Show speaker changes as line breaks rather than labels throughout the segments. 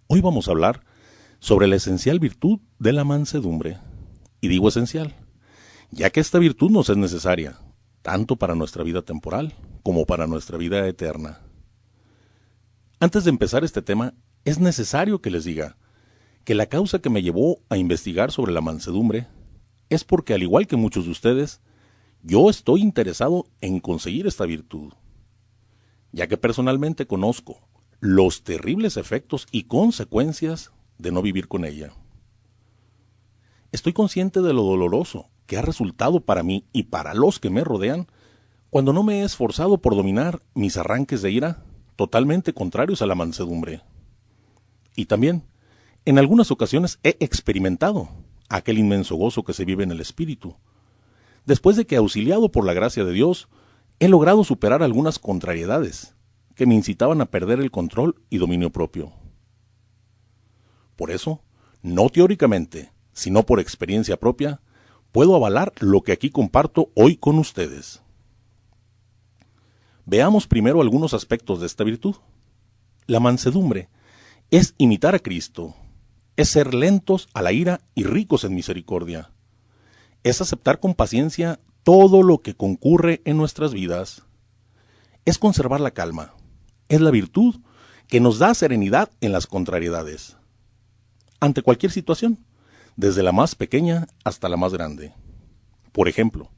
Hoy vamos a hablar sobre la esencial virtud de la mansedumbre. Y digo esencial, ya que esta virtud nos es necesaria, tanto para nuestra vida temporal como para nuestra vida eterna. Antes de empezar este tema, es necesario que les diga que la causa que me llevó a investigar sobre la mansedumbre es porque, al igual que muchos de ustedes, yo estoy interesado en conseguir esta virtud, ya que personalmente conozco los terribles efectos y consecuencias de no vivir con ella. Estoy consciente de lo doloroso que ha resultado para mí y para los que me rodean cuando no me he esforzado por dominar mis arranques de ira totalmente contrarios a la mansedumbre. Y también, en algunas ocasiones he experimentado aquel inmenso gozo que se vive en el espíritu, después de que, auxiliado por la gracia de Dios, he logrado superar algunas contrariedades que me incitaban a perder el control y dominio propio. Por eso, no teóricamente, sino por experiencia propia, puedo avalar lo que aquí comparto hoy con ustedes. Veamos primero algunos aspectos de esta virtud. La mansedumbre es imitar a Cristo, es ser lentos a la ira y ricos en misericordia, es aceptar con paciencia todo lo que concurre en nuestras vidas, es conservar la calma, es la virtud que nos da serenidad en las contrariedades, ante cualquier situación, desde la más pequeña hasta la más grande. Por ejemplo,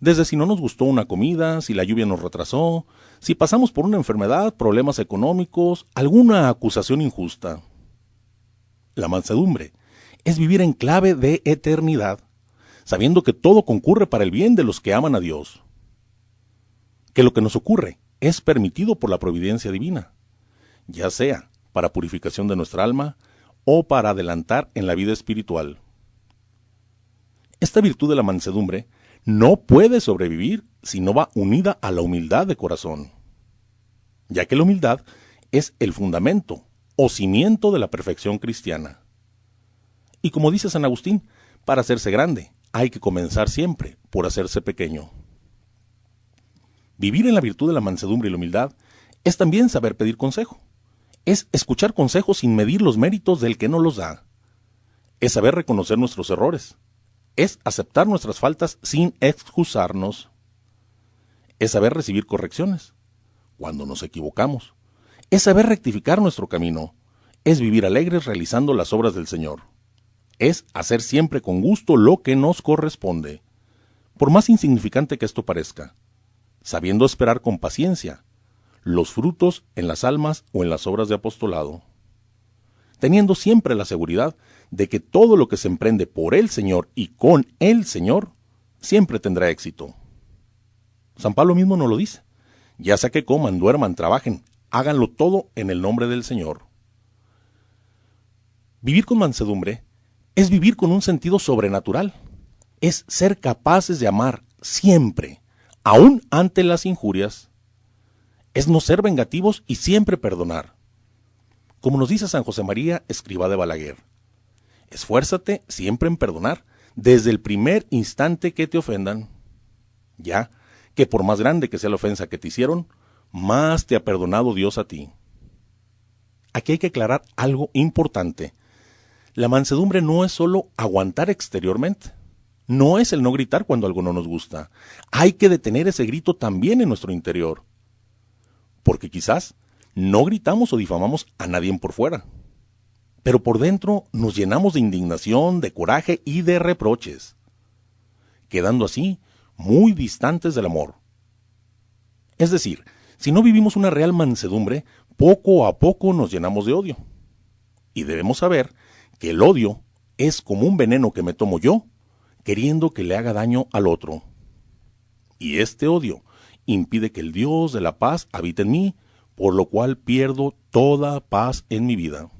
desde si no nos gustó una comida, si la lluvia nos retrasó, si pasamos por una enfermedad, problemas económicos, alguna acusación injusta. La mansedumbre es vivir en clave de eternidad, sabiendo que todo concurre para el bien de los que aman a Dios. Que lo que nos ocurre es permitido por la providencia divina, ya sea para purificación de nuestra alma o para adelantar en la vida espiritual. Esta virtud de la mansedumbre no puede sobrevivir si no va unida a la humildad de corazón, ya que la humildad es el fundamento o cimiento de la perfección cristiana. Y como dice San Agustín, para hacerse grande hay que comenzar siempre por hacerse pequeño. Vivir en la virtud de la mansedumbre y la humildad es también saber pedir consejo. Es escuchar consejos sin medir los méritos del que nos los da. Es saber reconocer nuestros errores. Es aceptar nuestras faltas sin excusarnos. Es saber recibir correcciones cuando nos equivocamos. Es saber rectificar nuestro camino. Es vivir alegres realizando las obras del Señor. Es hacer siempre con gusto lo que nos corresponde, por más insignificante que esto parezca, sabiendo esperar con paciencia los frutos en las almas o en las obras de apostolado, teniendo siempre la seguridad de que todo lo que se emprende por el Señor y con el Señor siempre tendrá éxito. San Pablo mismo nos lo dice: ya sea que coman, duerman, trabajen, háganlo todo en el nombre del Señor. Vivir con mansedumbre es vivir con un sentido sobrenatural, es ser capaces de amar siempre, aún ante las injurias, es no ser vengativos y siempre perdonar. Como nos dice San José María Escrivá de Balaguer, esfuérzate siempre en perdonar desde el primer instante que te ofendan, ya que por más grande que sea la ofensa que te hicieron, más te ha perdonado Dios a ti. Aquí hay que aclarar algo importante. La mansedumbre no es solo aguantar exteriormente. No es el no gritar cuando algo no nos gusta. Hay que detener ese grito también en nuestro interior. Porque quizás no gritamos o difamamos a nadie por fuera, pero por dentro nos llenamos de indignación, de coraje y de reproches, quedando así muy distantes del amor. Es decir, si no vivimos una real mansedumbre, poco a poco nos llenamos de odio. Y debemos saber que el odio es como un veneno que me tomo yo, queriendo que le haga daño al otro. Y este odio impide que el Dios de la paz habite en mí, por lo cual pierdo toda paz en mi vida.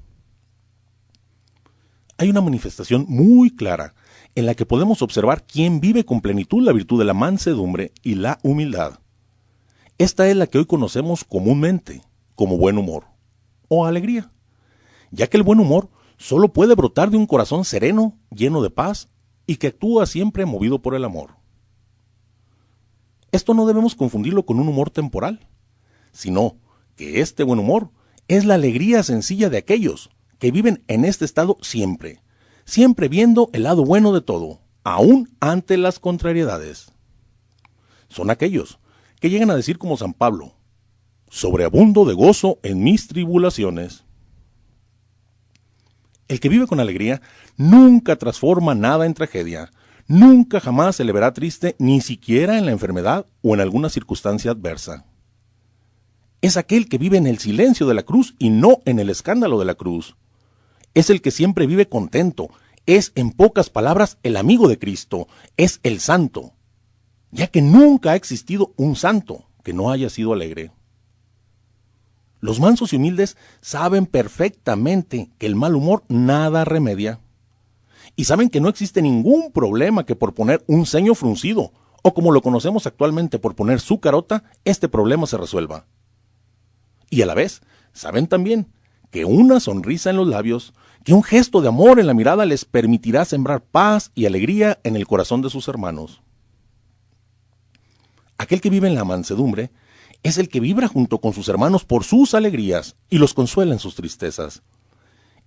Hay una manifestación muy clara en la que podemos observar quién vive con plenitud la virtud de la mansedumbre y la humildad. Esta es la que hoy conocemos comúnmente como buen humor o alegría, ya que el buen humor solo puede brotar de un corazón sereno, lleno de paz y que actúa siempre movido por el amor. Esto no debemos confundirlo con un humor temporal, sino que este buen humor es la alegría sencilla de aquellos que viven en este estado siempre, siempre viendo el lado bueno de todo, aún ante las contrariedades. Son aquellos que llegan a decir como San Pablo: sobreabundo de gozo en mis tribulaciones. El que vive con alegría nunca transforma nada en tragedia, nunca jamás se le verá triste, ni siquiera en la enfermedad o en alguna circunstancia adversa. Es aquel que vive en el silencio de la cruz y no en el escándalo de la cruz. Es el que siempre vive contento, es en pocas palabras el amigo de Cristo, es el santo, ya que nunca ha existido un santo que no haya sido alegre. Los mansos y humildes saben perfectamente que el mal humor nada remedia. Y saben que no existe ningún problema que por poner un ceño fruncido, o como lo conocemos actualmente por poner su carota, este problema se resuelva. Y a la vez, saben también que una sonrisa en los labios, que un gesto de amor en la mirada les permitirá sembrar paz y alegría en el corazón de sus hermanos. Aquel que vive en la mansedumbre es el que vibra junto con sus hermanos por sus alegrías y los consuela en sus tristezas.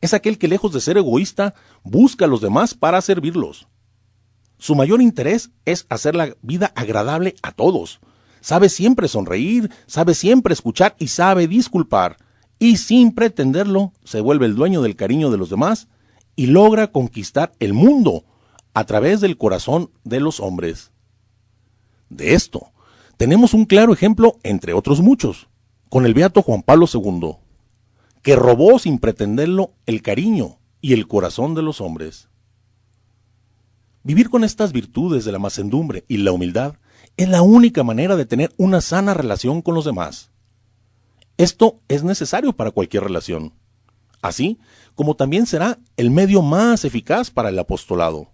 Es aquel que, lejos de ser egoísta, busca a los demás para servirlos. Su mayor interés es hacer la vida agradable a todos. Sabe siempre sonreír, sabe siempre escuchar y sabe disculpar. Y sin pretenderlo, se vuelve el dueño del cariño de los demás y logra conquistar el mundo a través del corazón de los hombres. De esto tenemos un claro ejemplo, entre otros muchos, con el beato Juan Pablo II, que robó sin pretenderlo el cariño y el corazón de los hombres. Vivir con estas virtudes de la mansedumbre y la humildad es la única manera de tener una sana relación con los demás. Esto es necesario para cualquier relación, así como también será el medio más eficaz para el apostolado.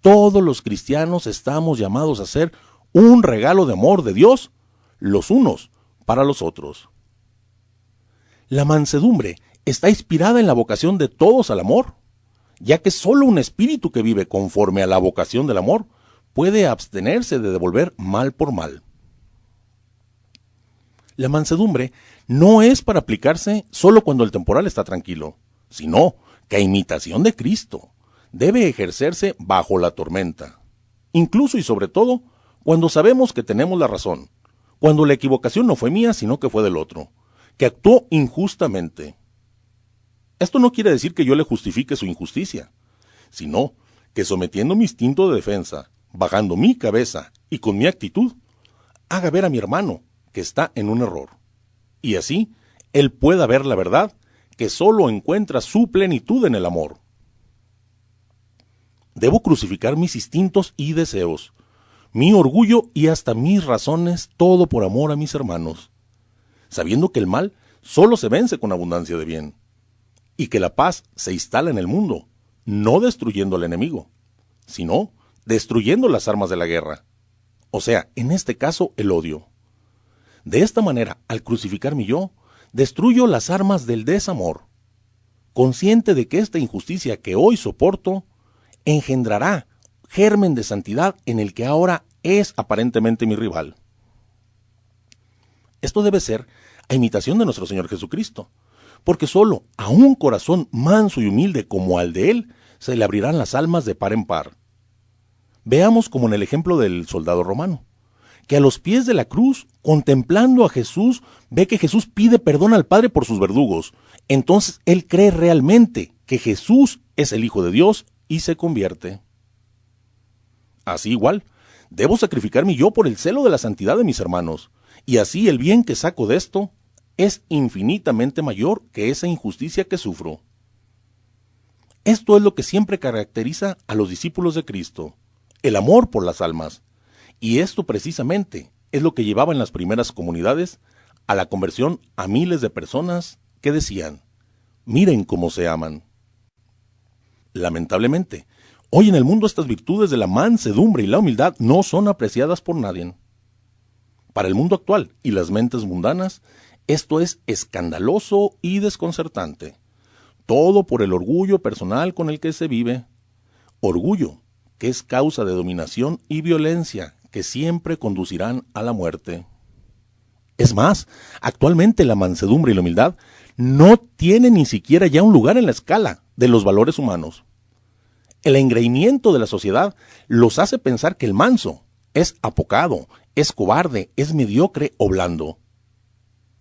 Todos los cristianos estamos llamados a ser un regalo de amor de Dios, los unos para los otros. La mansedumbre está inspirada en la vocación de todos al amor, ya que solo un espíritu que vive conforme a la vocación del amor puede abstenerse de devolver mal por mal. La mansedumbre no es para aplicarse solo cuando el temporal está tranquilo, sino que a imitación de Cristo debe ejercerse bajo la tormenta, incluso y sobre todo cuando sabemos que tenemos la razón, cuando la equivocación no fue mía sino que fue del otro, que actuó injustamente. Esto no quiere decir que yo le justifique su injusticia, sino que sometiendo mi instinto de defensa, bajando mi cabeza y con mi actitud, haga ver a mi hermano que está en un error, y así él pueda ver la verdad que solo encuentra su plenitud en el amor. Debo crucificar mis instintos y deseos, mi orgullo y hasta mis razones, todo por amor a mis hermanos, sabiendo que el mal solo se vence con abundancia de bien, y que la paz se instala en el mundo, no destruyendo al enemigo, sino destruyendo las armas de la guerra, o sea, en este caso, el odio. De esta manera, al crucificar mi yo, destruyo las armas del desamor, consciente de que esta injusticia que hoy soporto engendrará germen de santidad en el que ahora es aparentemente mi rival. Esto debe ser a imitación de nuestro Señor Jesucristo, porque solo a un corazón manso y humilde como al de Él se le abrirán las almas de par en par. Veamos como en el ejemplo del soldado romano, que a los pies de la cruz, contemplando a Jesús, ve que Jesús pide perdón al Padre por sus verdugos. Entonces él cree realmente que Jesús es el Hijo de Dios y se convierte. Así igual, debo sacrificar mi yo por el celo de la santidad de mis hermanos, y así el bien que saco de esto es infinitamente mayor que esa injusticia que sufro. Esto es lo que siempre caracteriza a los discípulos de Cristo, el amor por las almas, y esto precisamente es lo que llevaba en las primeras comunidades a la conversión a miles de personas que decían: miren cómo se aman. Lamentablemente, hoy en el mundo estas virtudes de la mansedumbre y la humildad no son apreciadas por nadie. Para el mundo actual y las mentes mundanas, esto es escandaloso y desconcertante. Todo por el orgullo personal con el que se vive. Orgullo que es causa de dominación y violencia que siempre conducirán a la muerte. Es más, actualmente la mansedumbre y la humildad no tiene ni siquiera ya un lugar en la escala de los valores humanos. El engreimiento de la sociedad los hace pensar que el manso es apocado, es cobarde, es mediocre o blando.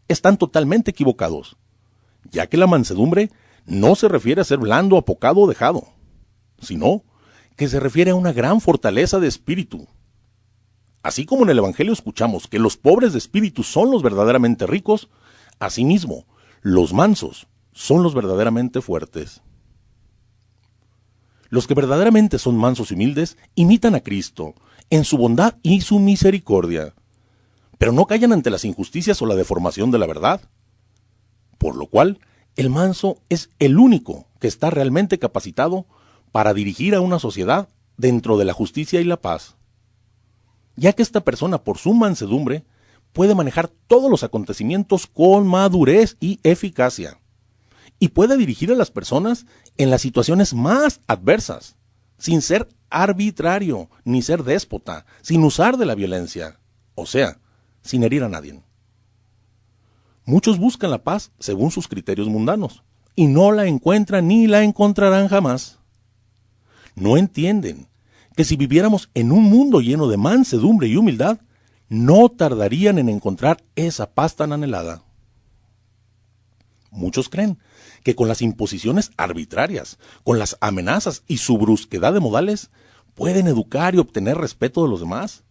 Están totalmente equivocados, ya que la mansedumbre no se refiere a ser blando, apocado o dejado, sino que se refiere a una gran fortaleza de espíritu. Así como en el Evangelio escuchamos que los pobres de espíritu son los verdaderamente ricos, asimismo, los mansos son los verdaderamente fuertes. Los que verdaderamente son mansos y humildes imitan a Cristo en su bondad y su misericordia, pero no callan ante las injusticias o la deformación de la verdad. Por lo cual, el manso es el único que está realmente capacitado para dirigir a una sociedad dentro de la justicia y la paz, ya que esta persona, por su mansedumbre, puede manejar todos los acontecimientos con madurez y eficacia, y puede dirigir a las personas en las situaciones más adversas, sin ser arbitrario, ni ser déspota, sin usar de la violencia, o sea, sin herir a nadie. Muchos buscan la paz según sus criterios mundanos, y no la encuentran ni la encontrarán jamás. No entienden que si viviéramos en un mundo lleno de mansedumbre y humildad, no tardarían en encontrar esa paz tan anhelada. Muchos creen que con las imposiciones arbitrarias, con las amenazas y su brusquedad de modales, pueden educar y obtener respeto de los demás.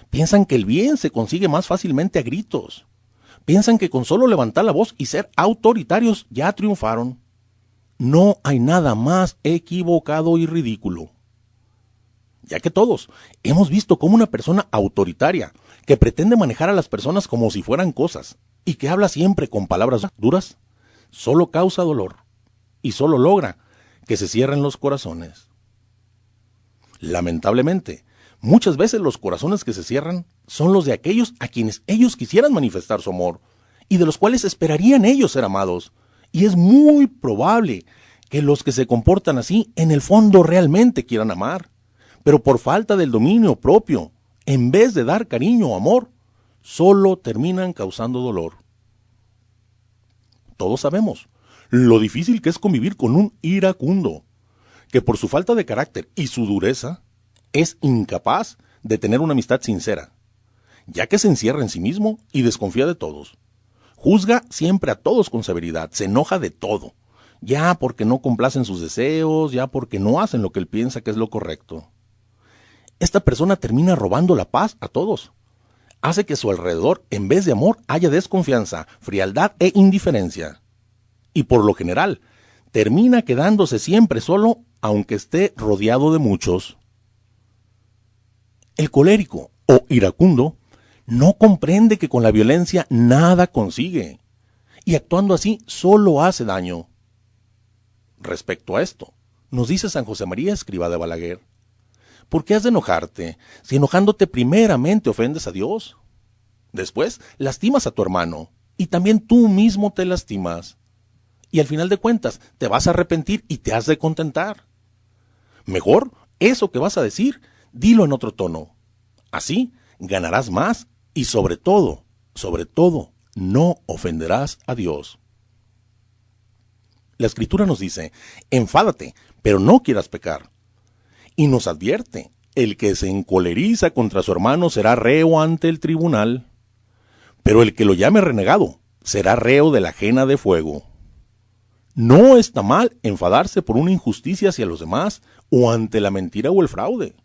Piensan que el bien se consigue más fácilmente a gritos. Piensan que con solo levantar la voz y ser autoritarios ya triunfaron. No hay nada más equivocado y ridículo, ya que todos hemos visto cómo una persona autoritaria, que pretende manejar a las personas como si fueran cosas, y que habla siempre con palabras duras, solo causa dolor, y solo logra que se cierren los corazones. Lamentablemente, muchas veces los corazones que se cierran son los de aquellos a quienes ellos quisieran manifestar su amor, y de los cuales esperarían ellos ser amados, y es muy probable que los que se comportan así en el fondo realmente quieran amar, pero por falta del dominio propio, en vez de dar cariño o amor, solo terminan causando dolor. Todos sabemos lo difícil que es convivir con un iracundo, que por su falta de carácter y su dureza, es incapaz de tener una amistad sincera, ya que se encierra en sí mismo y desconfía de todos. Juzga siempre a todos con severidad, se enoja de todo, ya porque no complacen sus deseos, ya porque no hacen lo que él piensa que es lo correcto. Esta persona termina robando la paz a todos. Hace que a su alrededor, en vez de amor, haya desconfianza, frialdad e indiferencia. Y por lo general, termina quedándose siempre solo, aunque esté rodeado de muchos. El colérico o iracundo no comprende que con la violencia nada consigue, y actuando así solo hace daño. Respecto a esto, nos dice San José María Escrivá de Balaguer: ¿por qué has de enojarte si enojándote primeramente ofendes a Dios? Después lastimas a tu hermano y también tú mismo te lastimas. Y al final de cuentas te vas a arrepentir y te has de contentar. Mejor eso que vas a decir, dilo en otro tono. Así ganarás más y sobre todo, no ofenderás a Dios. La Escritura nos dice: enfádate, pero no quieras pecar. Y nos advierte: el que se encoleriza contra su hermano será reo ante el tribunal, pero el que lo llame renegado será reo de la ajena de fuego. No está mal enfadarse por una injusticia hacia los demás o ante la mentira o el fraude.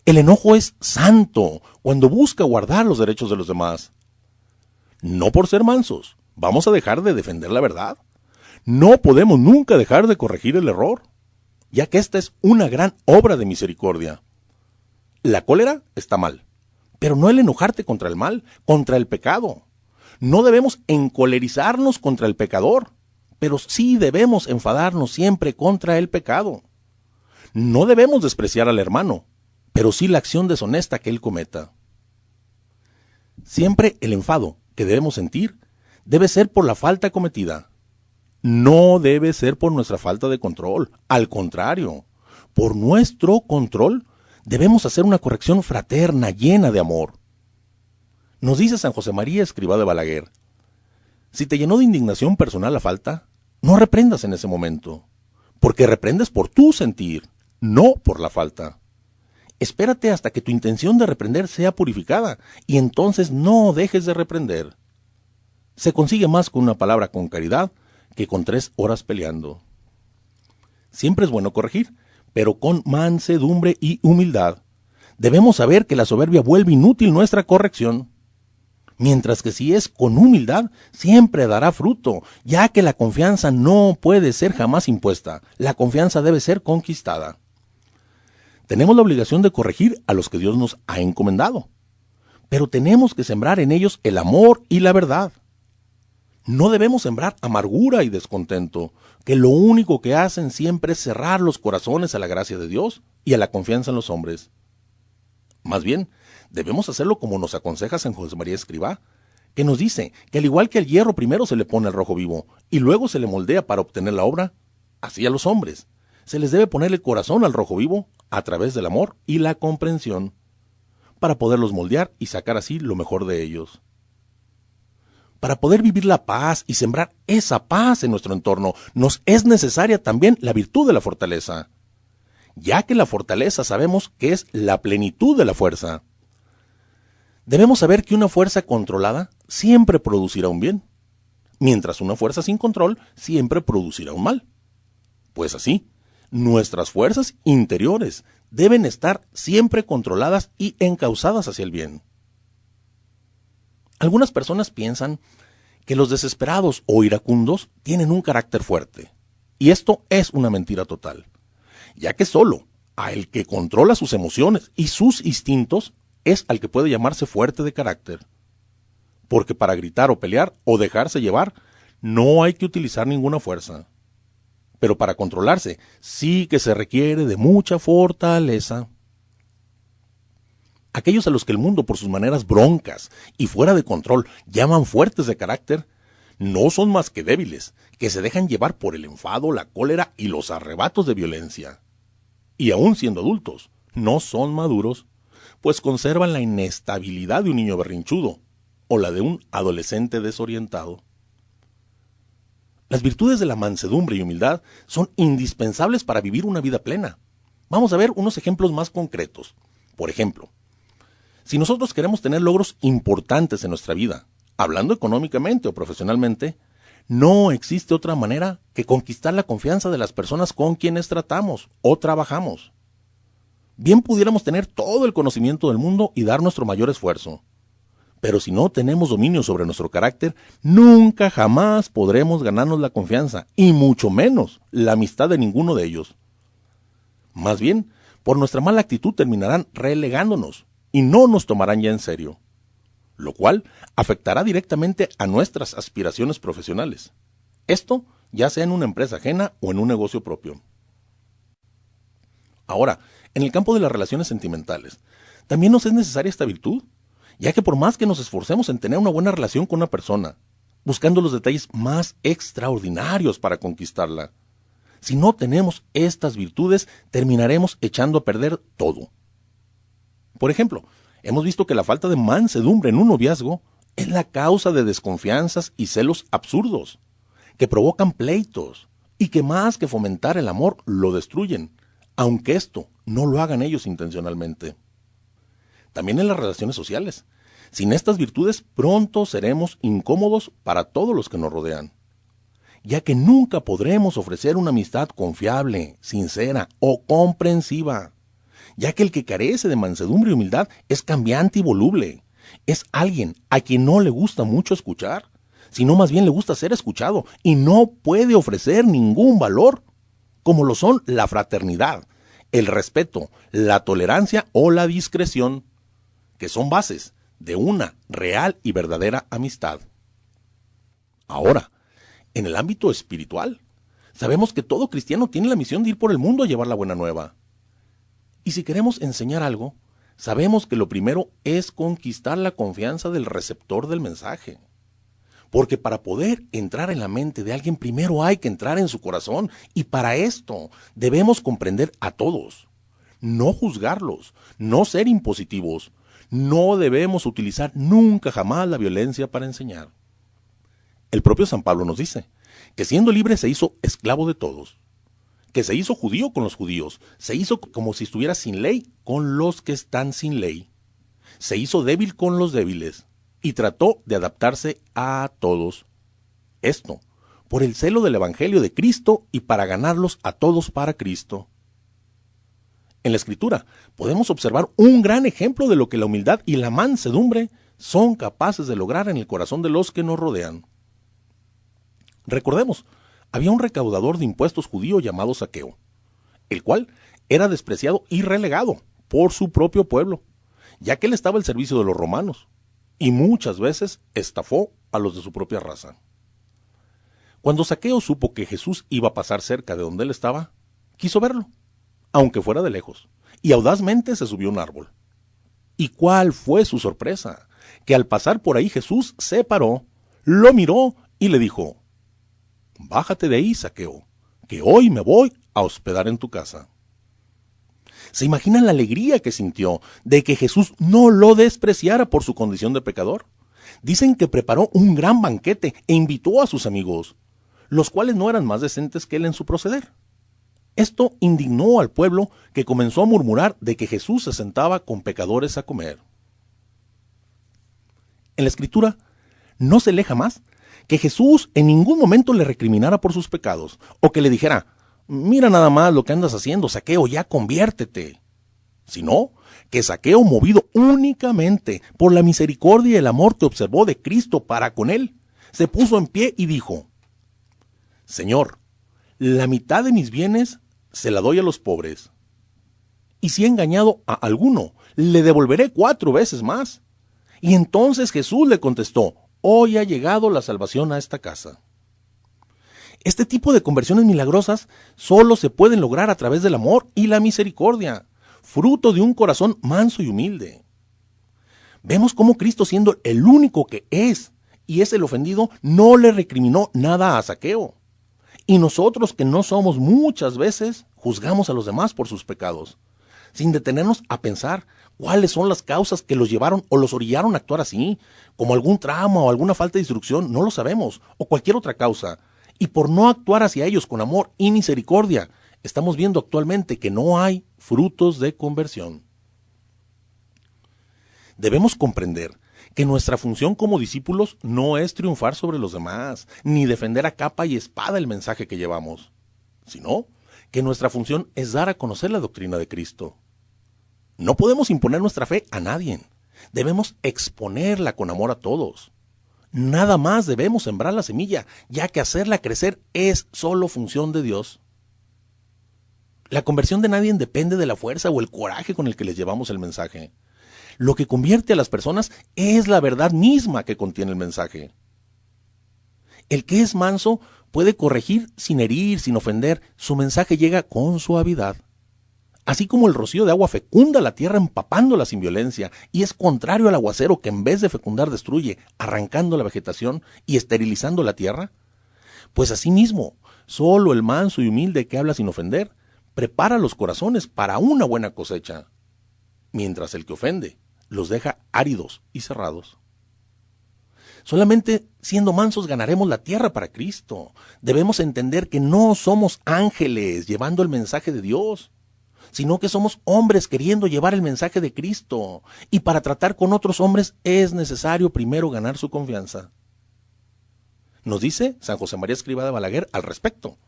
El enojo es santo cuando busca guardar los derechos de los demás. No por ser mansos vamos a dejar de defender la verdad. No podemos nunca dejar de corregir el error, ya que esta es una gran obra de misericordia. La cólera está mal, pero no el enojarte contra el mal, contra el pecado. No debemos encolerizarnos contra el pecador, pero sí debemos enfadarnos siempre contra el pecado. No debemos despreciar al hermano, pero sí la acción deshonesta que él cometa. Siempre el enfado que debemos sentir debe ser por la falta cometida. No debe ser por nuestra falta de control. Al contrario, por nuestro control debemos hacer una corrección fraterna llena de amor. Nos dice San José María Escrivá de Balaguer: Si te llenó de indignación personal la falta, no reprendas en ese momento, porque reprendes por tu sentir, no por la falta. Espérate hasta que tu intención de reprender sea purificada, y entonces no dejes de reprender. Se consigue más con una palabra con caridad que con 3 horas peleando. Siempre es bueno corregir, pero con mansedumbre y humildad. Debemos saber que la soberbia vuelve inútil nuestra corrección, mientras que si es con humildad, siempre dará fruto, ya que la confianza no puede ser jamás impuesta, la confianza debe ser conquistada. Tenemos la obligación de corregir a los que Dios nos ha encomendado, pero tenemos que sembrar en ellos el amor y la verdad. No debemos sembrar amargura y descontento, que lo único que hacen siempre es cerrar los corazones a la gracia de Dios y a la confianza en los hombres. Más bien, debemos hacerlo como nos aconseja San José María Escribá, que nos dice que al igual que al hierro primero se le pone el rojo vivo y luego se le moldea para obtener la obra, así a los hombres se les debe poner el corazón al rojo vivo a través del amor y la comprensión, para poderlos moldear y sacar así lo mejor de ellos. Para poder vivir la paz y sembrar esa paz en nuestro entorno, nos es necesaria también la virtud de la fortaleza, ya que la fortaleza sabemos que es la plenitud de la fuerza. Debemos saber que una fuerza controlada siempre producirá un bien, mientras una fuerza sin control siempre producirá un mal. Pues así, nuestras fuerzas interiores deben estar siempre controladas y encauzadas hacia el bien. Algunas personas piensan que los desesperados o iracundos tienen un carácter fuerte, y esto es una mentira total, ya que solo a el que controla sus emociones y sus instintos es al que puede llamarse fuerte de carácter. Porque para gritar o pelear o dejarse llevar no hay que utilizar ninguna fuerza. Pero para controlarse sí que se requiere de mucha fortaleza. Aquellos a los que el mundo por sus maneras broncas y fuera de control llaman fuertes de carácter, no son más que débiles, que se dejan llevar por el enfado, la cólera y los arrebatos de violencia. Y aún siendo adultos, no son maduros, pues conservan la inestabilidad de un niño berrinchudo o la de un adolescente desorientado. Las virtudes de la mansedumbre y humildad son indispensables para vivir una vida plena. Vamos a ver unos ejemplos más concretos. Por ejemplo, si nosotros queremos tener logros importantes en nuestra vida, hablando económicamente o profesionalmente, no existe otra manera que conquistar la confianza de las personas con quienes tratamos o trabajamos. Bien pudiéramos tener todo el conocimiento del mundo y dar nuestro mayor esfuerzo, pero si no tenemos dominio sobre nuestro carácter, nunca jamás podremos ganarnos la confianza, y mucho menos la amistad de ninguno de ellos. Más bien, por nuestra mala actitud terminarán relegándonos, y no nos tomarán ya en serio, lo cual afectará directamente a nuestras aspiraciones profesionales. Esto ya sea en una empresa ajena o en un negocio propio. Ahora, en el campo de las relaciones sentimentales, también nos es necesaria esta virtud, ya que por más que nos esforcemos en tener una buena relación con una persona, buscando los detalles más extraordinarios para conquistarla, si no tenemos estas virtudes, terminaremos echando a perder todo. Por ejemplo, hemos visto que la falta de mansedumbre en un noviazgo es la causa de desconfianzas y celos absurdos, que provocan pleitos y que más que fomentar el amor lo destruyen, aunque esto no lo hagan ellos intencionalmente. También en las relaciones sociales. Sin estas virtudes pronto seremos incómodos para todos los que nos rodean, ya que nunca podremos ofrecer una amistad confiable, sincera o comprensiva, ya que el que carece de mansedumbre y humildad es cambiante y voluble, es alguien a quien no le gusta mucho escuchar, sino más bien le gusta ser escuchado y no puede ofrecer ningún valor, como lo son la fraternidad, el respeto, la tolerancia o la discreción, que son bases de una real y verdadera amistad. Ahora, en el ámbito espiritual, sabemos que todo cristiano tiene la misión de ir por el mundo a llevar la buena nueva. Y si queremos enseñar algo, sabemos que lo primero es conquistar la confianza del receptor del mensaje. Porque para poder entrar en la mente de alguien, primero hay que entrar en su corazón, y para esto debemos comprender a todos, no juzgarlos, no ser impositivos. No debemos utilizar nunca jamás la violencia para enseñar. El propio San Pablo nos dice que siendo libre se hizo esclavo de todos, que se hizo judío con los judíos, se hizo como si estuviera sin ley con los que están sin ley, se hizo débil con los débiles y trató de adaptarse a todos. Esto, por el celo del Evangelio de Cristo y para ganarlos a todos para Cristo. En la Escritura podemos observar un gran ejemplo de lo que la humildad y la mansedumbre son capaces de lograr en el corazón de los que nos rodean. Recordemos, había un recaudador de impuestos judío llamado Zaqueo, el cual era despreciado y relegado por su propio pueblo, ya que él estaba al servicio de los romanos, y muchas veces estafó a los de su propia raza. Cuando Zaqueo supo que Jesús iba a pasar cerca de donde él estaba, quiso verlo, aunque fuera de lejos, y audazmente se subió a un árbol. ¿Y cuál fue su sorpresa? Que al pasar por ahí Jesús se paró, lo miró y le dijo: «Bájate de ahí, Zaqueo, que hoy me voy a hospedar en tu casa». ¿Se imaginan la alegría que sintió de que Jesús no lo despreciara por su condición de pecador? Dicen que preparó un gran banquete e invitó a sus amigos, los cuales no eran más decentes que él en su proceder. Esto indignó al pueblo, que comenzó a murmurar de que Jesús se sentaba con pecadores a comer. En la Escritura no se lee jamás que Jesús en ningún momento le recriminara por sus pecados, o que le dijera: «Mira nada más lo que andas haciendo, Zaqueo, ya conviértete», sino que Zaqueo, movido únicamente por la misericordia y el amor que observó de Cristo para con él, se puso en pie y dijo: «Señor, la mitad de mis bienes se la doy a los pobres. Y si he engañado a alguno, le devolveré 4 veces más». Y entonces Jesús le contestó: «Hoy ha llegado la salvación a esta casa». Este tipo de conversiones milagrosas solo se pueden lograr a través del amor y la misericordia, fruto de un corazón manso y humilde. Vemos cómo Cristo, siendo el único que es y es el ofendido, no le recriminó nada a Zaqueo. Y nosotros, que no somos, muchas veces juzgamos a los demás por sus pecados, sin detenernos a pensar cuáles son las causas que los llevaron o los orillaron a actuar así, como algún trauma o alguna falta de instrucción, no lo sabemos, o cualquier otra causa. Y por no actuar hacia ellos con amor y misericordia, estamos viendo actualmente que no hay frutos de conversión. Debemos comprender que nuestra función como discípulos no es triunfar sobre los demás, ni defender a capa y espada el mensaje que llevamos, sino que nuestra función es dar a conocer la doctrina de Cristo. No podemos imponer nuestra fe a nadie, debemos exponerla con amor a todos. Nada más debemos sembrar la semilla, ya que hacerla crecer es solo función de Dios. La conversión de nadie depende de la fuerza o el coraje con el que les llevamos el mensaje. Lo que convierte a las personas es la verdad misma que contiene el mensaje. El que es manso puede corregir sin herir, sin ofender. Su mensaje llega con suavidad. Así como el rocío de agua fecunda la tierra empapándola sin violencia, y es contrario al aguacero que en vez de fecundar destruye, arrancando la vegetación y esterilizando la tierra, pues asimismo, solo el manso y humilde que habla sin ofender prepara los corazones para una buena cosecha, mientras el que ofende los deja áridos y cerrados. Solamente siendo mansos ganaremos la tierra para Cristo. Debemos entender que no somos ángeles llevando el mensaje de Dios, sino que somos hombres queriendo llevar el mensaje de Cristo. Y para tratar con otros hombres es necesario primero ganar su confianza. Nos dice San José María Escrivá de Balaguer al respecto: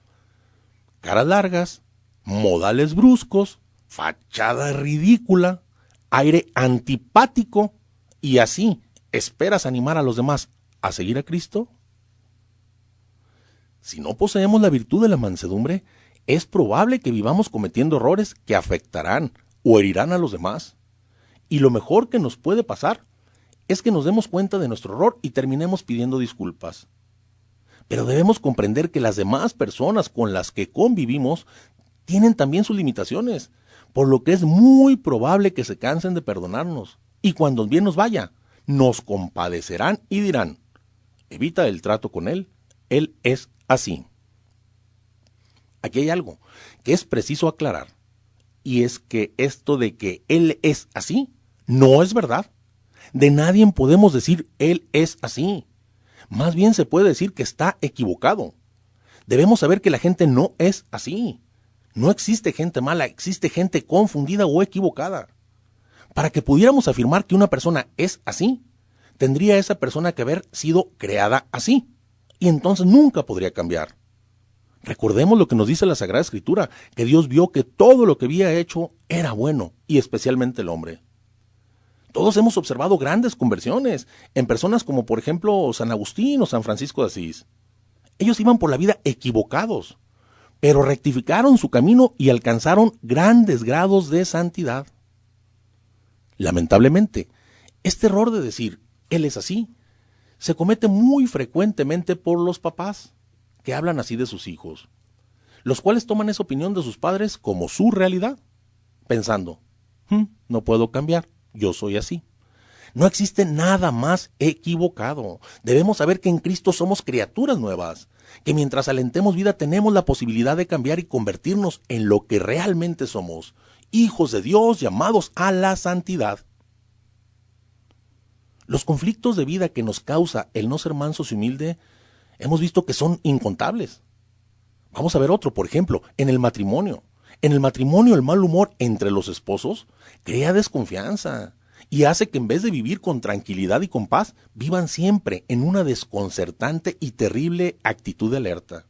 caras largas, modales bruscos, fachada ridícula, aire antipático, y así ¿esperas animar a los demás a seguir a Cristo? Si no poseemos la virtud de la mansedumbre, es probable que vivamos cometiendo errores que afectarán o herirán a los demás. Y lo mejor que nos puede pasar es que nos demos cuenta de nuestro error y terminemos pidiendo disculpas. Pero debemos comprender que las demás personas con las que convivimos tienen también sus limitaciones, por lo que es muy probable que se cansen de perdonarnos. Y cuando bien nos vaya, nos compadecerán y dirán: evita el trato con él es así. Aquí hay algo que es preciso aclarar, y es que esto de que él es así no es verdad. De nadie podemos decir él es así. Más bien se puede decir que está equivocado. Debemos saber que la gente no es así. No existe gente mala, existe gente confundida o equivocada. Para que pudiéramos afirmar que una persona es así, tendría esa persona que haber sido creada así, y entonces nunca podría cambiar. Recordemos lo que nos dice la Sagrada Escritura, que Dios vio que todo lo que había hecho era bueno, y especialmente el hombre. Todos hemos observado grandes conversiones en personas como por ejemplo San Agustín o San Francisco de Asís. Ellos iban por la vida equivocados, pero rectificaron su camino y alcanzaron grandes grados de santidad. Lamentablemente, este error de decir, él es así, se comete muy frecuentemente por los papás que hablan así de sus hijos, los cuales toman esa opinión de sus padres como su realidad, pensando, no puedo cambiar, yo soy así. No existe nada más equivocado. Debemos saber que en Cristo somos criaturas nuevas, que mientras alentemos vida tenemos la posibilidad de cambiar y convertirnos en lo que realmente somos, hijos de Dios llamados a la santidad. Los conflictos de vida que nos causa el no ser mansos y humildes, hemos visto que son incontables. Vamos a ver otro, por ejemplo, en el matrimonio. En el matrimonio el mal humor entre los esposos crea desconfianza y hace que en vez de vivir con tranquilidad y con paz, vivan siempre en una desconcertante y terrible actitud de alerta.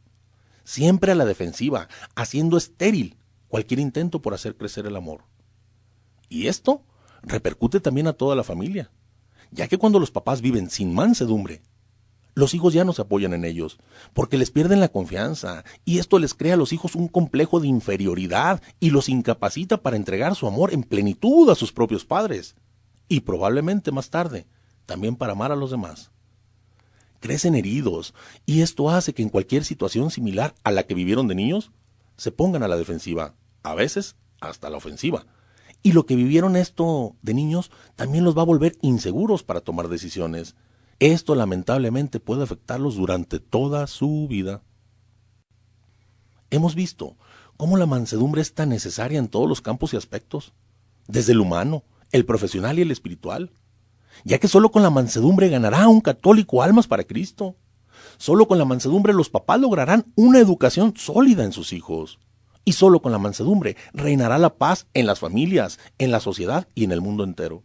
Siempre a la defensiva, haciendo estéril cualquier intento por hacer crecer el amor. Y esto repercute también a toda la familia, ya que cuando los papás viven sin mansedumbre, los hijos ya no se apoyan en ellos, porque les pierden la confianza, y esto les crea a los hijos un complejo de inferioridad y los incapacita para entregar su amor en plenitud a sus propios padres, y probablemente más tarde, también para amar a los demás. Crecen heridos, y esto hace que en cualquier situación similar a la que vivieron de niños, se pongan a la defensiva, a veces hasta la ofensiva. Y lo que vivieron esto de niños también los va a volver inseguros para tomar decisiones. Esto lamentablemente puede afectarlos durante toda su vida. Hemos visto cómo la mansedumbre es tan necesaria en todos los campos y aspectos, desde el humano, el profesional y el espiritual, ya que solo con la mansedumbre ganará un católico almas para Cristo. Solo con la mansedumbre los papás lograrán una educación sólida en sus hijos. Y solo con la mansedumbre reinará la paz en las familias, en la sociedad y en el mundo entero.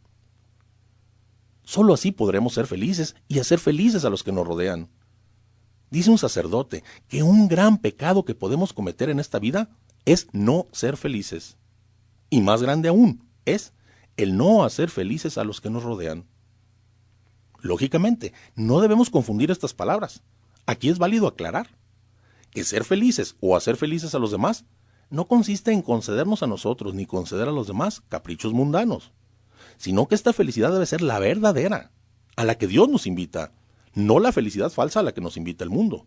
Solo así podremos ser felices y hacer felices a los que nos rodean. Dice un sacerdote que un gran pecado que podemos cometer en esta vida es no ser felices. Y más grande aún es el no hacer felices a los que nos rodean. Lógicamente, no debemos confundir estas palabras. Aquí es válido aclarar que ser felices o hacer felices a los demás no consiste en concedernos a nosotros ni conceder a los demás caprichos mundanos, sino que esta felicidad debe ser la verdadera, a la que Dios nos invita, no la felicidad falsa a la que nos invita el mundo.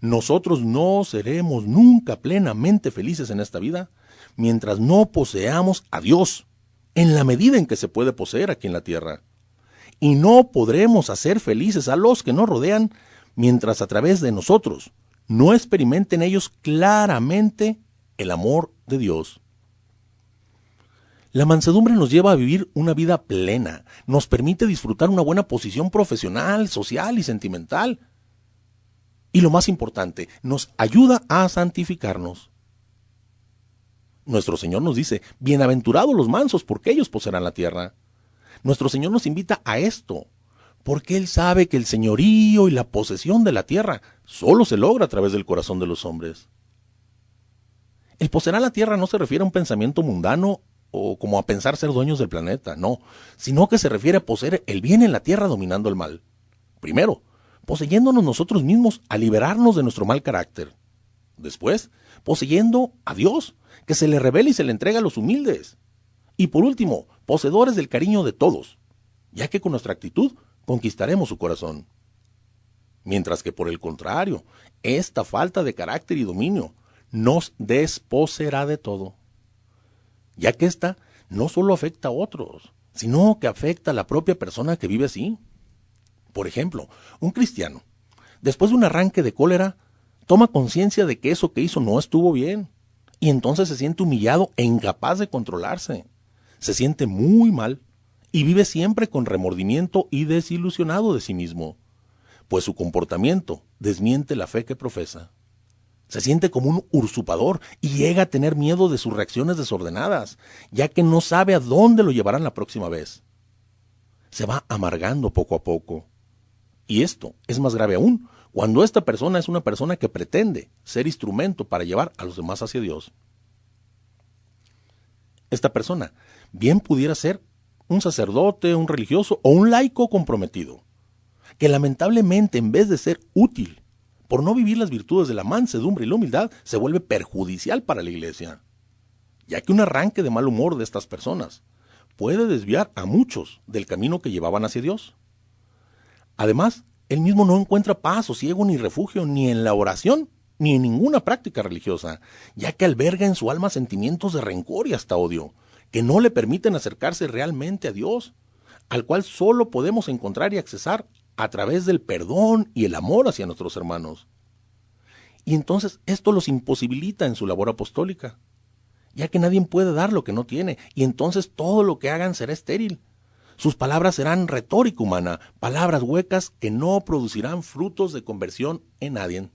Nosotros no seremos nunca plenamente felices en esta vida mientras no poseamos a Dios, en la medida en que se puede poseer aquí en la tierra. Y no podremos hacer felices a los que nos rodean mientras a través de nosotros no experimenten ellos claramente el amor de Dios. La mansedumbre nos lleva a vivir una vida plena, nos permite disfrutar una buena posición profesional, social y sentimental. Y lo más importante, nos ayuda a santificarnos. Nuestro Señor nos dice, bienaventurados los mansos, porque ellos poseerán la tierra. Nuestro Señor nos invita a esto, porque Él sabe que el señorío y la posesión de la tierra solo se logra a través del corazón de los hombres. El poseer la tierra no se refiere a un pensamiento mundano o como a pensar ser dueños del planeta, no, sino que se refiere a poseer el bien en la tierra dominando el mal. Primero, poseyéndonos nosotros mismos a liberarnos de nuestro mal carácter. Después, poseyendo a Dios, que se le revela y se le entrega a los humildes. Y por último, poseedores del cariño de todos, ya que con nuestra actitud conquistaremos su corazón. Mientras que por el contrario, esta falta de carácter y dominio nos desposeerá de todo, ya que esta no solo afecta a otros, sino que afecta a la propia persona que vive así. Por ejemplo, un cristiano, después de un arranque de cólera, toma conciencia de que eso que hizo no estuvo bien, y entonces se siente humillado e incapaz de controlarse. Se siente muy mal, y vive siempre con remordimiento y desilusionado de sí mismo. pues su comportamiento desmiente la fe que profesa. Se siente como un usurpador y llega a tener miedo de sus reacciones desordenadas, ya que no sabe a dónde lo llevarán la próxima vez. Se va amargando poco a poco. Y esto es más grave aún, cuando esta persona es una persona que pretende ser instrumento para llevar a los demás hacia Dios. Esta persona bien pudiera ser un sacerdote, un religioso o un laico comprometido, que lamentablemente en vez de ser útil, por no vivir las virtudes de la mansedumbre y la humildad, se vuelve perjudicial para la iglesia, ya que un arranque de mal humor de estas personas puede desviar a muchos del camino que llevaban hacia Dios. Además, él mismo no encuentra paz, sosiego ni refugio ni en la oración ni en ninguna práctica religiosa, ya que alberga en su alma sentimientos de rencor y hasta odio, que no le permiten acercarse realmente a Dios, al cual solo podemos encontrar y accesar a través del perdón y el amor hacia nuestros hermanos. Y entonces esto los imposibilita en su labor apostólica, ya que nadie puede dar lo que no tiene, y entonces todo lo que hagan será estéril. Sus palabras serán retórica humana, palabras huecas que no producirán frutos de conversión en nadie.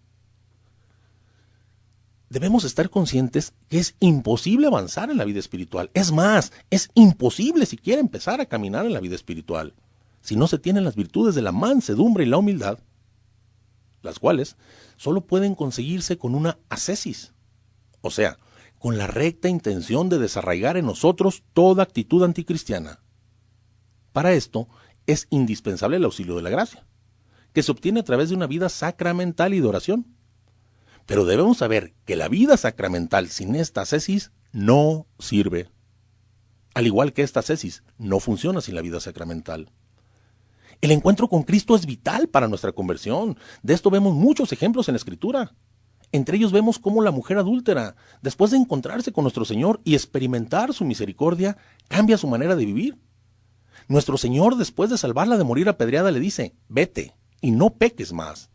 Debemos estar conscientes que es imposible avanzar en la vida espiritual. Es más, es imposible siquiera empezar a caminar en la vida espiritual si no se tienen las virtudes de la mansedumbre y la humildad, las cuales solo pueden conseguirse con una ascesis, o sea, con la recta intención de desarraigar en nosotros toda actitud anticristiana. Para esto es indispensable el auxilio de la gracia, que se obtiene a través de una vida sacramental y de oración. Pero debemos saber que la vida sacramental sin esta ascesis no sirve. Al igual que esta ascesis no funciona sin la vida sacramental. El encuentro con Cristo es vital para nuestra conversión. De esto vemos muchos ejemplos en la Escritura. Entre ellos vemos cómo la mujer adúltera, después de encontrarse con nuestro Señor y experimentar su misericordia, cambia su manera de vivir. Nuestro Señor, después de salvarla de morir apedreada, le dice: vete y no peques más.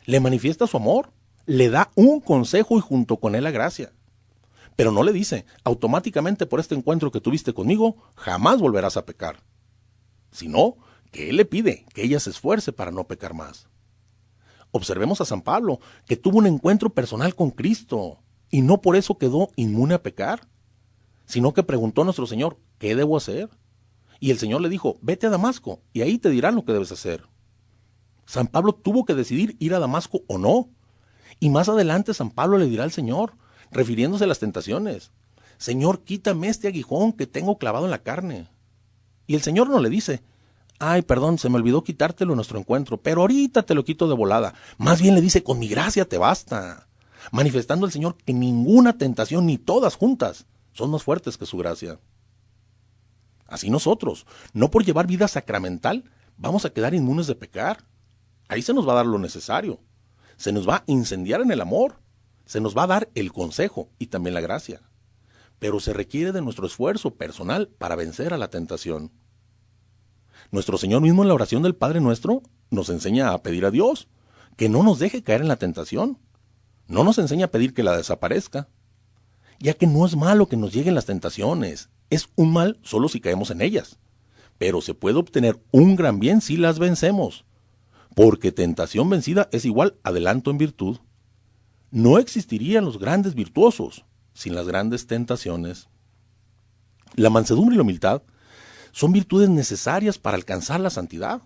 Le manifiesta su amor, le da un consejo y junto con él la gracia. Pero no le dice: automáticamente por este encuentro que tuviste conmigo, jamás volverás a pecar. Sino que él le pide que ella se esfuerce para no pecar más. Observemos a San Pablo, que tuvo un encuentro personal con Cristo, y no por eso quedó inmune a pecar, sino que preguntó a nuestro Señor: ¿qué debo hacer? Y el Señor le dijo: vete a Damasco, y ahí te dirán lo que debes hacer. San Pablo tuvo que decidir ir a Damasco o no, y más adelante San Pablo le dirá al Señor, refiriéndose a las tentaciones: Señor, quítame este aguijón que tengo clavado en la carne. Y el Señor no le dice: ay, perdón, se me olvidó quitártelo en nuestro encuentro, pero ahorita te lo quito de volada. Más bien le dice: con mi gracia te basta, manifestando al Señor que ninguna tentación, ni todas juntas, son más fuertes que su gracia. Así nosotros, no por llevar vida sacramental, vamos a quedar inmunes de pecar. Ahí se nos va a dar lo necesario. Se nos va a incendiar en el amor. Se nos va a dar el consejo y también la gracia. Pero se requiere de nuestro esfuerzo personal para vencer a la tentación. Nuestro Señor mismo en la oración del Padre Nuestro nos enseña a pedir a Dios que no nos deje caer en la tentación. No nos enseña a pedir que la desaparezca, ya que no es malo que nos lleguen las tentaciones. Es un mal solo si caemos en ellas, pero se puede obtener un gran bien si las vencemos, porque tentación vencida es igual adelanto en virtud. No existirían los grandes virtuosos sin las grandes tentaciones. La mansedumbre y la humildad son virtudes necesarias para alcanzar la santidad.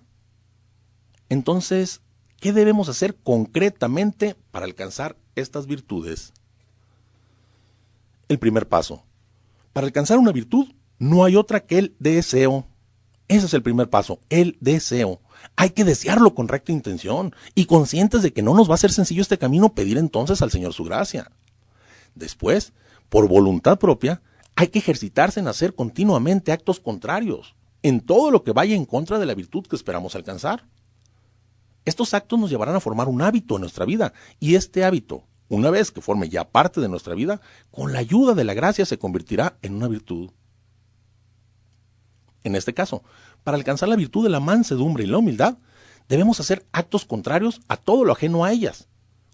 Entonces, ¿qué debemos hacer concretamente para alcanzar estas virtudes? El primer paso. Para alcanzar una virtud, no hay otra que el deseo. Ese es el primer paso, el deseo. Hay que desearlo con recta intención y conscientes de que no nos va a ser sencillo este camino, pedir entonces al Señor su gracia. Después, por voluntad propia, hay que ejercitarse en hacer continuamente actos contrarios, en todo lo que vaya en contra de la virtud que esperamos alcanzar. Estos actos nos llevarán a formar un hábito en nuestra vida, y este hábito, una vez que forme ya parte de nuestra vida, con la ayuda de la gracia se convertirá en una virtud. En este caso, para alcanzar la virtud de la mansedumbre y la humildad, debemos hacer actos contrarios a todo lo ajeno a ellas,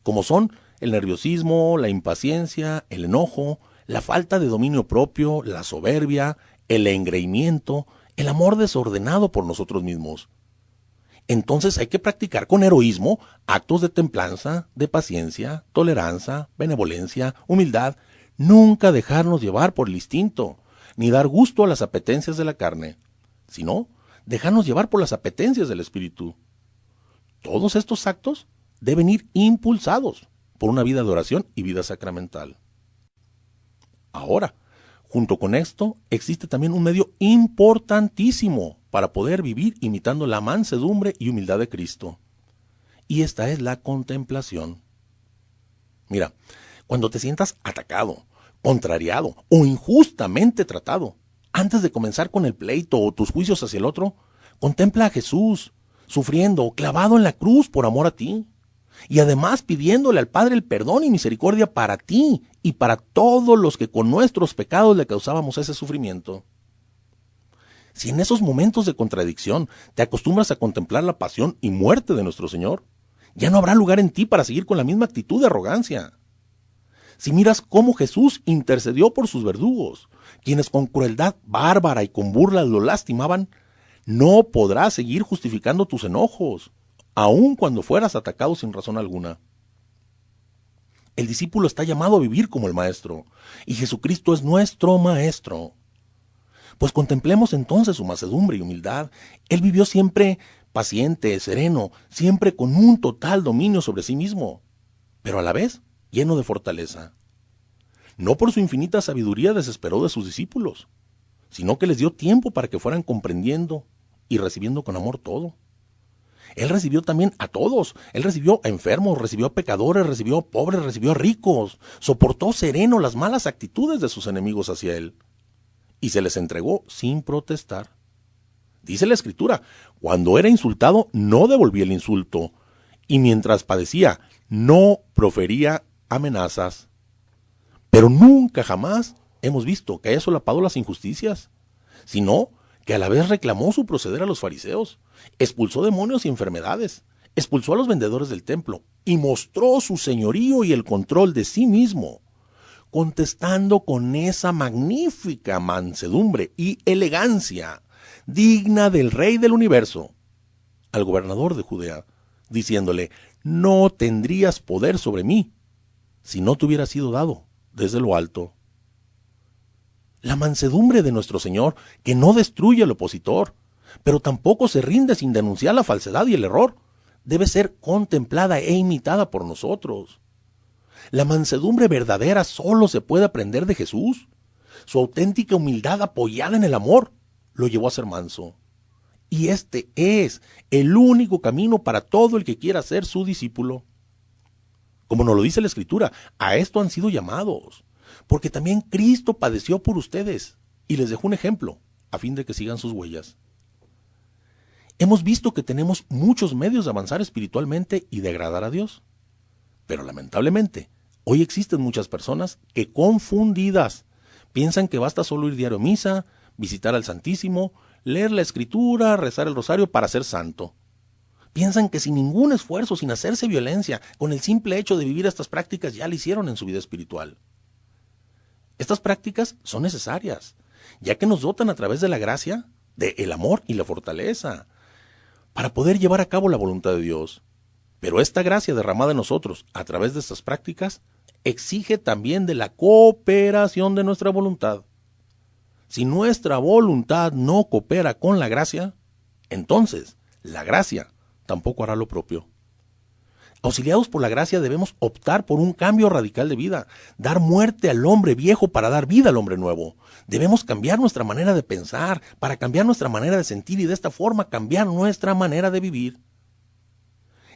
como son el nerviosismo, la impaciencia, el enojo, la falta de dominio propio, la soberbia, el engreimiento, el amor desordenado por nosotros mismos. Entonces hay que practicar con heroísmo actos de templanza, de paciencia, tolerancia, benevolencia, humildad, nunca dejarnos llevar por el instinto, ni dar gusto a las apetencias de la carne, sino dejarnos llevar por las apetencias del espíritu. Todos estos actos deben ir impulsados por una vida de oración y vida sacramental. Ahora, junto con esto, existe también un medio importantísimo para poder vivir imitando la mansedumbre y humildad de Cristo. Y esta es la contemplación. Mira, cuando te sientas atacado, contrariado o injustamente tratado, antes de comenzar con el pleito o tus juicios hacia el otro, contempla a Jesús, sufriendo, clavado en la cruz por amor a ti. Y además pidiéndole al Padre el perdón y misericordia para ti y para todos los que con nuestros pecados le causábamos ese sufrimiento. Si en esos momentos de contradicción te acostumbras a contemplar la pasión y muerte de nuestro Señor, ya no habrá lugar en ti para seguir con la misma actitud de arrogancia. Si miras cómo Jesús intercedió por sus verdugos, quienes con crueldad bárbara y con burlas lo lastimaban, no podrás seguir justificando tus enojos, aun cuando fueras atacado sin razón alguna. El discípulo está llamado a vivir como el Maestro, y Jesucristo es nuestro Maestro. Pues contemplemos entonces su mansedumbre y humildad. Él vivió siempre paciente, sereno, siempre con un total dominio sobre sí mismo, pero a la vez lleno de fortaleza. No por su infinita sabiduría desesperó de sus discípulos, sino que les dio tiempo para que fueran comprendiendo y recibiendo con amor todo. Él recibió también a todos. Él recibió a enfermos, recibió a pecadores, recibió a pobres, recibió a ricos. Soportó sereno las malas actitudes de sus enemigos hacia él. Y se les entregó sin protestar. Dice la Escritura, cuando era insultado no devolvía el insulto. Y mientras padecía, no profería amenazas. Pero nunca jamás hemos visto que haya solapado las injusticias, sino que a la vez reclamó su proceder a los fariseos, expulsó demonios y enfermedades, expulsó a los vendedores del templo y mostró su señorío y el control de sí mismo, contestando con esa magnífica mansedumbre y elegancia digna del Rey del universo al gobernador de Judea, diciéndole: no tendrías poder sobre mí si no te hubiera sido dado desde lo alto. La mansedumbre de nuestro Señor, que no destruye al opositor, pero tampoco se rinde sin denunciar la falsedad y el error, debe ser contemplada e imitada por nosotros. La mansedumbre verdadera solo se puede aprender de Jesús. Su auténtica humildad apoyada en el amor lo llevó a ser manso. Y este es el único camino para todo el que quiera ser su discípulo. Como nos lo dice la Escritura, a esto han sido llamados, porque también Cristo padeció por ustedes y les dejó un ejemplo, a fin de que sigan sus huellas. Hemos visto que tenemos muchos medios de avanzar espiritualmente y de agradar a Dios. Pero lamentablemente, hoy existen muchas personas que, confundidas, piensan que basta solo ir diario a misa, visitar al Santísimo, leer la Escritura, rezar el rosario para ser santo. Piensan que sin ningún esfuerzo, sin hacerse violencia, con el simple hecho de vivir estas prácticas ya lo hicieron en su vida espiritual. Estas prácticas son necesarias, ya que nos dotan a través de la gracia, del amor y la fortaleza, para poder llevar a cabo la voluntad de Dios. Pero esta gracia derramada en nosotros a través de estas prácticas exige también de la cooperación de nuestra voluntad. Si nuestra voluntad no coopera con la gracia, entonces la gracia tampoco hará lo propio. Auxiliados por la gracia debemos optar por un cambio radical de vida, dar muerte al hombre viejo para dar vida al hombre nuevo. Debemos cambiar nuestra manera de pensar para cambiar nuestra manera de sentir y de esta forma cambiar nuestra manera de vivir.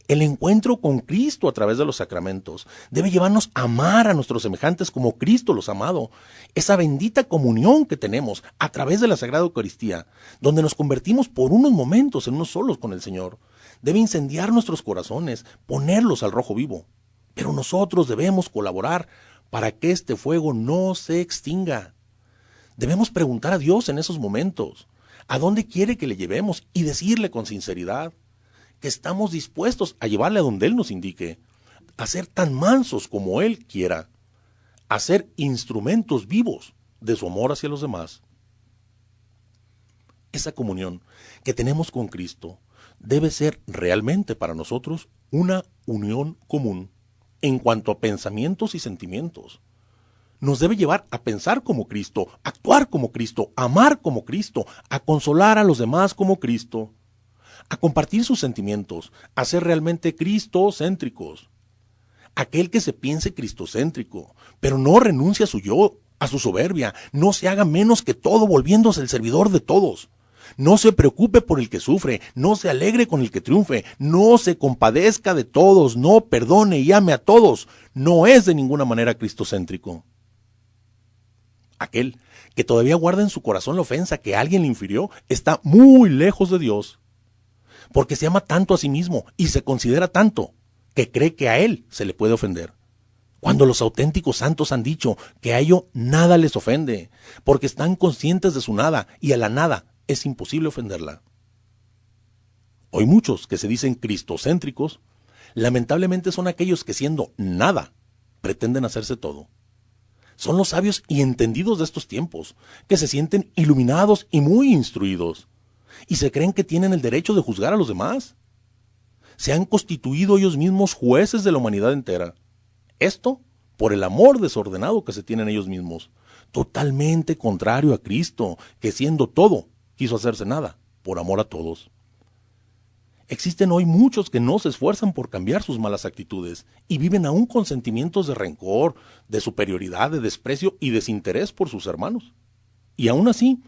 El encuentro con Cristo a través de los sacramentos debe llevarnos a amar a nuestros semejantes como Cristo los ha amado. Esa bendita comunión que tenemos a través de la Sagrada Eucaristía, donde nos convertimos por unos momentos en unos solos con el Señor, debe incendiar nuestros corazones, ponerlos al rojo vivo. Pero nosotros debemos colaborar para que este fuego no se extinga. Debemos preguntar a Dios en esos momentos, ¿a dónde quiere que le llevemos? Y decirle con sinceridad que estamos dispuestos a llevarle a donde Él nos indique, a ser tan mansos como Él quiera, a ser instrumentos vivos de su amor hacia los demás. Esa comunión que tenemos con Cristo debe ser realmente para nosotros una unión común en cuanto a pensamientos y sentimientos. Nos debe llevar a pensar como Cristo, actuar como Cristo, amar como Cristo, a consolar a los demás como Cristo, a compartir sus sentimientos, a ser realmente cristocéntricos. Aquel que se piense cristocéntrico, pero no renuncia a su yo, a su soberbia, no se haga menos que todo volviéndose el servidor de todos. No se preocupe por el que sufre, no se alegre con el que triunfe, no se compadezca de todos, no perdone y ame a todos. No es de ninguna manera cristocéntrico. Aquel que todavía guarda en su corazón la ofensa que alguien le infirió está muy lejos de Dios, porque se ama tanto a sí mismo y se considera tanto que cree que a él se le puede ofender. Cuando los auténticos santos han dicho que a ello nada les ofende, porque están conscientes de su nada y a la nada es imposible ofenderla. Hoy muchos que se dicen cristocéntricos, lamentablemente son aquellos que siendo nada, pretenden hacerse todo. Son los sabios y entendidos de estos tiempos, que se sienten iluminados y muy instruidos, y se creen que tienen el derecho de juzgar a los demás. Se han constituido ellos mismos jueces de la humanidad entera. Esto por el amor desordenado que se tienen ellos mismos, totalmente contrario a Cristo, que siendo todo, quiso hacerse nada, por amor a todos. Existen hoy muchos que no se esfuerzan por cambiar sus malas actitudes y viven aún con sentimientos de rencor, de superioridad, de desprecio y desinterés por sus hermanos. Y aún así,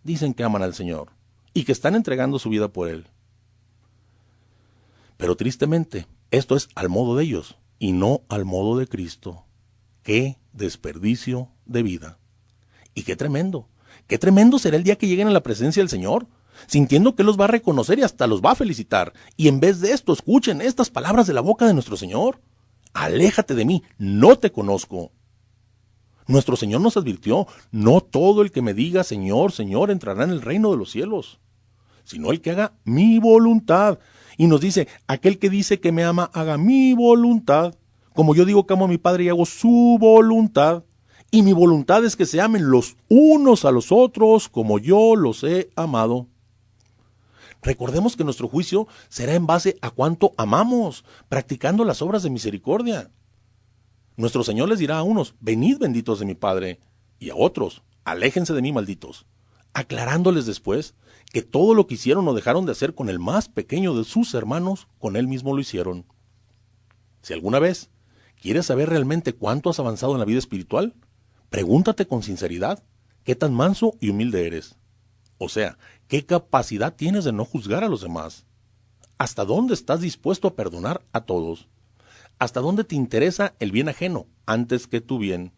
dicen que aman al Señor y que están entregando su vida por Él. Pero tristemente, esto es al modo de ellos y no al modo de Cristo. ¡Qué desperdicio de vida! Y qué tremendo será el día que lleguen a la presencia del Señor, sintiendo que los va a reconocer y hasta los va a felicitar. Y en vez de esto, escuchen estas palabras de la boca de nuestro Señor: aléjate de mí, no te conozco. Nuestro Señor nos advirtió: no todo el que me diga Señor, Señor entrará en el reino de los cielos, sino el que haga mi voluntad. Y nos dice: aquel que dice que me ama, haga mi voluntad, como yo digo que amo a mi Padre y hago su voluntad. Y mi voluntad es que se amen los unos a los otros como yo los he amado. Recordemos que nuestro juicio será en base a cuánto amamos, practicando las obras de misericordia. Nuestro Señor les dirá a unos: venid benditos de mi Padre, y a otros: aléjense de mí malditos, aclarándoles después que todo lo que hicieron o dejaron de hacer con el más pequeño de sus hermanos, con él mismo lo hicieron. Si alguna vez quieres saber realmente cuánto has avanzado en la vida espiritual, pregúntate con sinceridad qué tan manso y humilde eres. O sea, qué capacidad tienes de no juzgar a los demás. ¿Hasta dónde estás dispuesto a perdonar a todos? ¿Hasta dónde te interesa el bien ajeno antes que tu bien?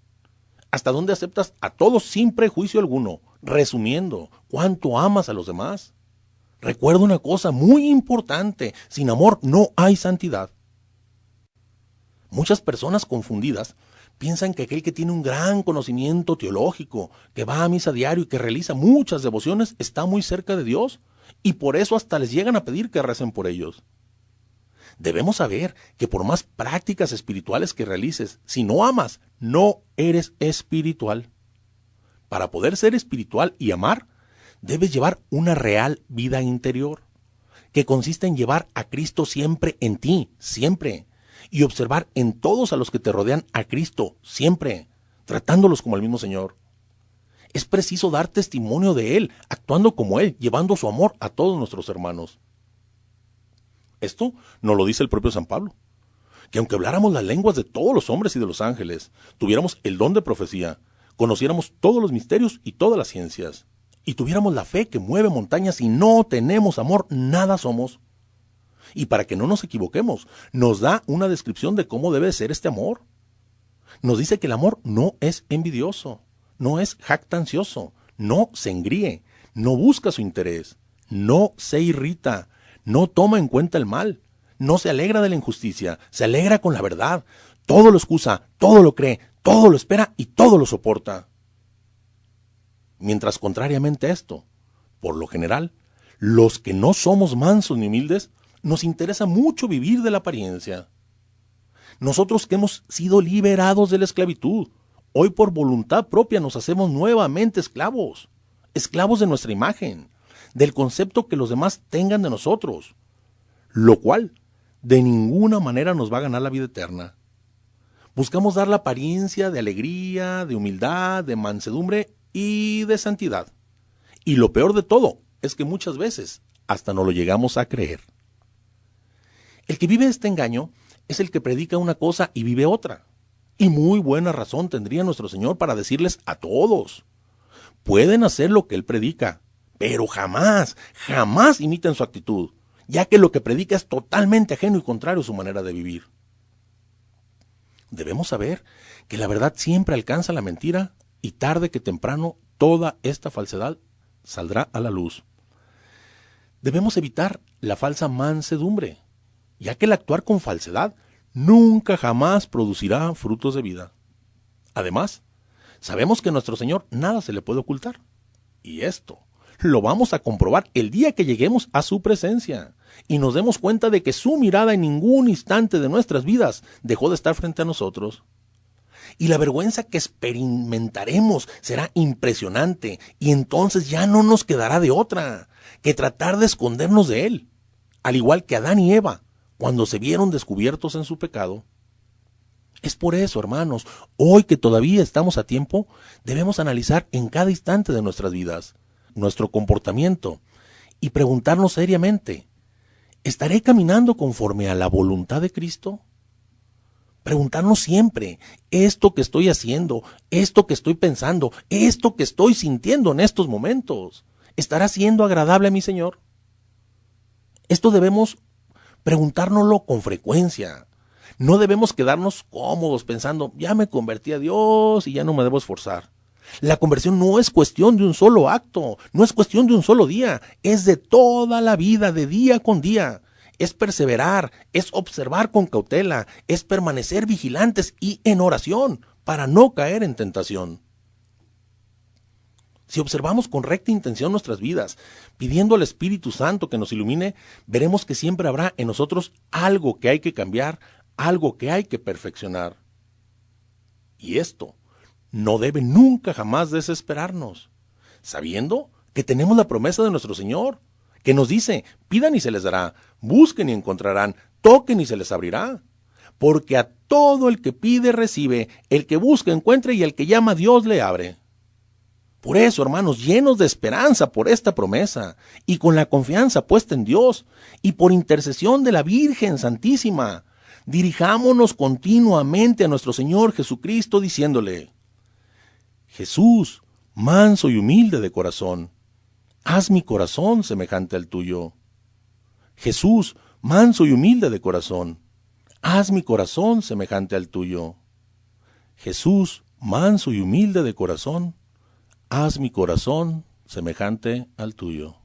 ¿Hasta dónde aceptas a todos sin prejuicio alguno? Resumiendo, ¿cuánto amas a los demás? Recuerda una cosa muy importante: sin amor no hay santidad. Muchas personas confundidas piensan que aquel que tiene un gran conocimiento teológico, que va a misa diario y que realiza muchas devociones, está muy cerca de Dios, y por eso hasta les llegan a pedir que recen por ellos. Debemos saber que por más prácticas espirituales que realices, si no amas, no eres espiritual. Para poder ser espiritual y amar, debes llevar una real vida interior, que consiste en llevar a Cristo siempre en ti, siempre, y observar en todos a los que te rodean a Cristo, siempre, tratándolos como el mismo Señor. Es preciso dar testimonio de Él, actuando como Él, llevando su amor a todos nuestros hermanos. Esto nos lo dice el propio San Pablo, que aunque habláramos las lenguas de todos los hombres y de los ángeles, tuviéramos el don de profecía, conociéramos todos los misterios y todas las ciencias, y tuviéramos la fe que mueve montañas y no tenemos amor, nada somos. Y para que no nos equivoquemos, nos da una descripción de cómo debe ser este amor. Nos dice que el amor no es envidioso, no es jactancioso, no se engríe, no busca su interés, no se irrita, no toma en cuenta el mal, no se alegra de la injusticia, se alegra con la verdad, todo lo excusa, todo lo cree, todo lo espera y todo lo soporta. Mientras contrariamente a esto, por lo general, los que no somos mansos ni humildes, nos interesa mucho vivir de la apariencia. Nosotros que hemos sido liberados de la esclavitud, hoy por voluntad propia nos hacemos nuevamente esclavos, esclavos de nuestra imagen, del concepto que los demás tengan de nosotros, lo cual de ninguna manera nos va a ganar la vida eterna. Buscamos dar la apariencia de alegría, de humildad, de mansedumbre y de santidad. Y lo peor de todo es que muchas veces hasta no lo llegamos a creer. El que vive este engaño es el que predica una cosa y vive otra. Y muy buena razón tendría nuestro Señor para decirles a todos: pueden hacer lo que Él predica, pero jamás, jamás imiten su actitud, ya que lo que predica es totalmente ajeno y contrario a su manera de vivir. Debemos saber que la verdad siempre alcanza la mentira y tarde que temprano toda esta falsedad saldrá a la luz. Debemos evitar la falsa mansedumbre, ya que el actuar con falsedad nunca jamás producirá frutos de vida. Además, sabemos que a nuestro Señor nada se le puede ocultar. Y esto lo vamos a comprobar el día que lleguemos a su presencia y nos demos cuenta de que su mirada en ningún instante de nuestras vidas dejó de estar frente a nosotros. Y la vergüenza que experimentaremos será impresionante, y entonces ya no nos quedará de otra que tratar de escondernos de Él, al igual que Adán y Eva, cuando se vieron descubiertos en su pecado. Es por eso, hermanos, hoy que todavía estamos a tiempo, debemos analizar en cada instante de nuestras vidas nuestro comportamiento y preguntarnos seriamente: ¿estaré caminando conforme a la voluntad de Cristo? Preguntarnos siempre: ¿esto que estoy haciendo, esto que estoy pensando, esto que estoy sintiendo en estos momentos, estará siendo agradable a mi Señor? Esto debemos preguntárnoslo con frecuencia. No debemos quedarnos cómodos pensando: ya me convertí a Dios y ya no me debo esforzar. La conversión no es cuestión de un solo acto, no es cuestión de un solo día, es de toda la vida, de día con día. Es perseverar, es observar con cautela, es permanecer vigilantes y en oración para no caer en tentación. Si observamos con recta intención nuestras vidas, pidiendo al Espíritu Santo que nos ilumine, veremos que siempre habrá en nosotros algo que hay que cambiar, algo que hay que perfeccionar. Y esto no debe nunca jamás desesperarnos, sabiendo que tenemos la promesa de nuestro Señor, que nos dice: pidan y se les dará, busquen y encontrarán, toquen y se les abrirá. Porque a todo el que pide recibe, el que busca encuentra y el que llama Dios le abre. Por eso, hermanos, llenos de esperanza por esta promesa y con la confianza puesta en Dios y por intercesión de la Virgen Santísima, dirijámonos continuamente a nuestro Señor Jesucristo diciéndole: Jesús, manso y humilde de corazón, haz mi corazón semejante al tuyo. Jesús, manso y humilde de corazón, haz mi corazón semejante al tuyo. Jesús, manso y humilde de corazón, haz mi corazón semejante al tuyo.